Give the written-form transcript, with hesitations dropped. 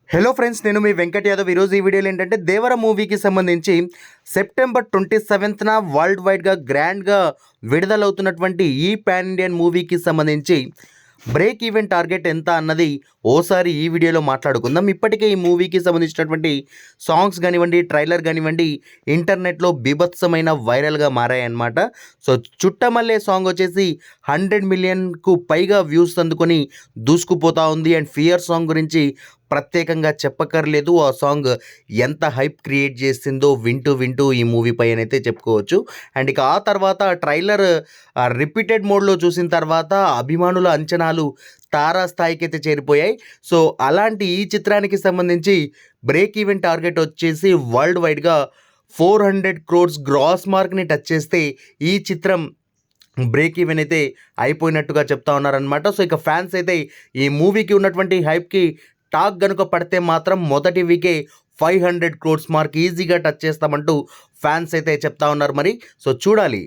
Hello friends, నేను మీ వెంకట్ యాదవ్. ఈరోజు ఈ వీడియోలో ఏంటంటే దేవర మూవీకి సంబంధించి సెప్టెంబర్ 27న వరల్డ్ వైడ్గా గ్రాండ్గా విడుదలవుతున్నటువంటి ఈ పాన్ ఇండియన్ మూవీకి సంబంధించి బ్రేక్ ఈవెన్ టార్గెట్ ఎంత అన్నది ఓసారి ఈ వీడియోలో మాట్లాడుకుందాం. ఇప్పటికే ఈ మూవీకి సంబంధించినటువంటి సాంగ్స్ కానివ్వండి, ట్రైలర్ కానివ్వండి, ఇంటర్నెట్లో బీభత్సమైన వైరల్గా మారాయన్నమాట. సో చుట్టమల్లే సాంగ్ వచ్చేసి 100 మిలియన్కు పైగా వ్యూస్ అందుకొని దూసుకుపోతా ఉంది. అండ్ ఫియర్ సాంగ్ గురించి ప్రత్యేకంగా చెప్పక్కర్లేదు. ఆ సాంగ్ ఎంత హైప్ క్రియేట్ చేసిందో వింటూ వింటూ ఈ మూవీ పైన అయితే చెప్పుకోవచ్చు. అండ్ ఇక ఆ తర్వాత ట్రైలర్ రిపీటెడ్ మోడ్లో చూసిన తర్వాత అభిమానుల అంచనాలు తారాస్థాయికి అయితే చేరిపోయాయి. సో అలాంటి ఈ చిత్రానికి సంబంధించి బ్రేక్ ఈవెన్ టార్గెట్ వచ్చేసి వరల్డ్ వైడ్గా 400 crores గ్రాస్ మార్క్ని టచ్ చేస్తే ఈ చిత్రం బ్రేక్ ఈవెన్ అయితే అయిపోయినట్టుగా చెప్తా ఉన్నారనమాట. సో ఇక ఫ్యాన్స్ అయితే ఈ మూవీకి ఉన్నటువంటి హైప్కి టాక్ గనుక పడితే మాత్రం మొదటి వీకే 500 crores మార్క్ ఈజీగా టచ్ చేస్తామంటూ ఫ్యాన్స్ అయితే చెప్తా ఉన్నారు. మరి సో చూడాలి.